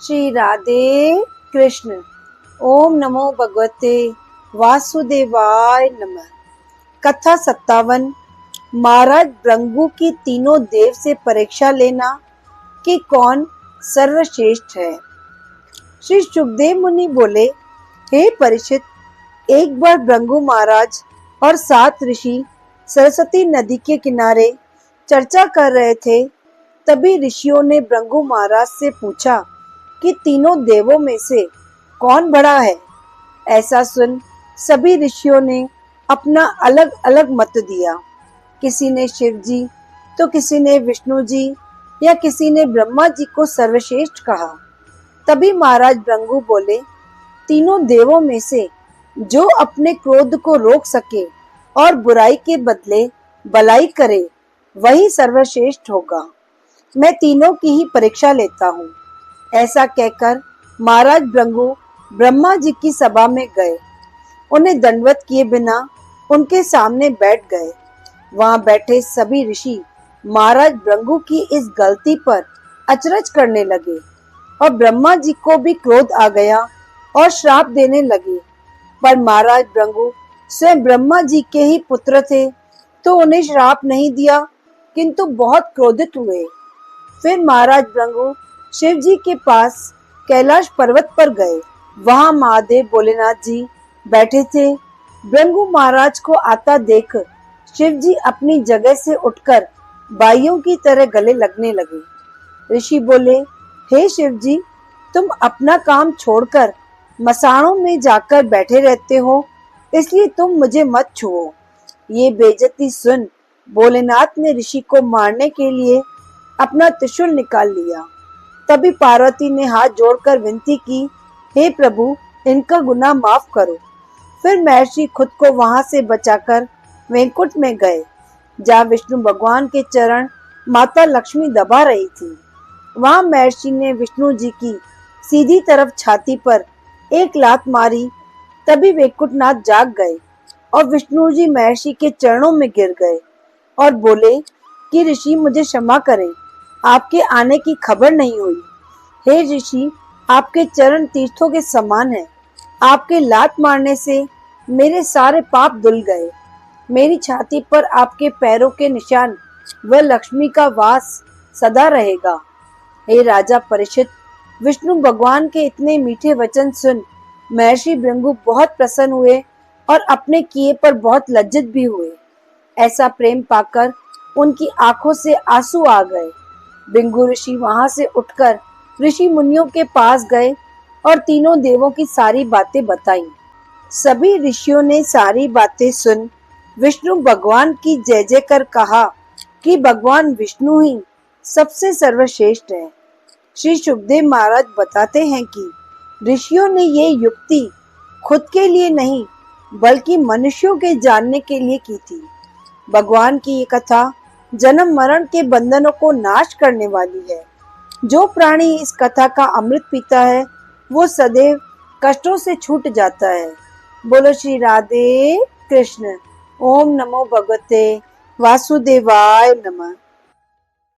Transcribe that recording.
श्री राधे कृष्ण। ओम नमो भगवते वासुदेवाय नमः। कथा 57। महाराज भृंगु की तीनों देव से परीक्षा लेना कि कौन सर्वश्रेष्ठ है। श्री सुखदेव मुनि बोले, हे परीक्षित, एक बार भृंगु महाराज और 7 ऋषि सरस्वती नदी के किनारे चर्चा कर रहे थे। तभी ऋषियों ने भृंगु महाराज से पूछा कि तीनों देवों में से कौन बड़ा है। ऐसा सुन सभी ऋषियों ने अपना अलग अलग मत दिया। किसी ने शिव जी, तो किसी ने विष्णु जी या किसी ने ब्रह्मा जी को सर्वश्रेष्ठ कहा। तभी महाराज भृंगु बोले, तीनों देवों में से जो अपने क्रोध को रोक सके और बुराई के बदले भलाई करे, वही सर्वश्रेष्ठ होगा। मैं तीनों की ही परीक्षा लेता हूँ। ऐसा कहकर महाराज भृंगु ब्रह्मा जी की सभा में गए। उन्हें दंडवत किए बिना उनके सामने बैठ गए। वहां बैठे सभी ऋषि महाराज भृंगु की इस गलती पर अचरज करने लगे और ब्रह्मा जी को भी क्रोध आ गया और श्राप देने लगे। पर महाराज भृंगु स्वयं ब्रह्मा जी के ही पुत्र थे, तो उन्हें श्राप नहीं दिया, किंतु बहुत क्रोधित हुए। फिर महाराज भृंगु शिव जी के पास कैलाश पर्वत पर गए। वहां महादेव भोलेनाथ जी बैठे थे। भृंगु महाराज को आता देख शिव जी अपनी जगह से उठकर भाइयों की तरह गले लगने लगे। ऋषि बोले, हे शिव जी, तुम अपना काम छोड़कर मसाणों में जाकर बैठे रहते हो, इसलिए तुम मुझे मत छुओ। ये बेइज्जती सुन भोलेनाथ ने ऋषि को मारने के लिए अपना त्रिशूल निकाल लिया। तभी पार्वती ने हाथ जोड़कर विनती की, हे प्रभु, इनका गुनाह माफ करो। फिर महर्षि खुद को वहां से बचाकर वैकुंठ में गए, जहाँ विष्णु भगवान के चरण माता लक्ष्मी दबा रही थी। वहां महर्षि ने विष्णु जी की सीधी तरफ छाती पर एक लात मारी। तभी वैकुंठनाथ जाग गए और विष्णु जी महर्षि के चरणों में गिर गए और बोले कि ऋषि, मुझे क्षमा करें, आपके आने की खबर नहीं हुई। हे ऋषि, आपके चरण तीर्थों के समान हैं। आपके लात मारने से मेरे सारे पाप धुल गए। मेरी छाती पर आपके पैरों के निशान व लक्ष्मी का वास सदा रहेगा। हे राजा परीक्षित, विष्णु भगवान के इतने मीठे वचन सुन महर्षि भृंगु बहुत प्रसन्न हुए और अपने किए पर बहुत लज्जित भी हुए। ऐसा प्रेम पाकर उनकी आंखों से आंसू आ गए। भृंगु ऋषि वहां से उठकर ऋषि मुनियों के पास गए और तीनों देवों की सारी बातें बताई। सभी ऋषियों ने सारी बातें सुन विष्णु भगवान की जय जय कर कहा कि भगवान विष्णु ही सबसे सर्वश्रेष्ठ है। श्री सुखदेव महाराज बताते हैं कि ऋषियों ने ये युक्ति खुद के लिए नहीं बल्कि मनुष्यों के जानने के लिए की थी। भगवान की ये कथा जन्म मरण के बंधनों को नाश करने वाली है। जो प्राणी इस कथा का अमृत पीता है, वो सदैव कष्टों से छूट जाता है। बोलो श्री राधे कृष्ण। ओम नमो भगवते वासुदेवाय नमः।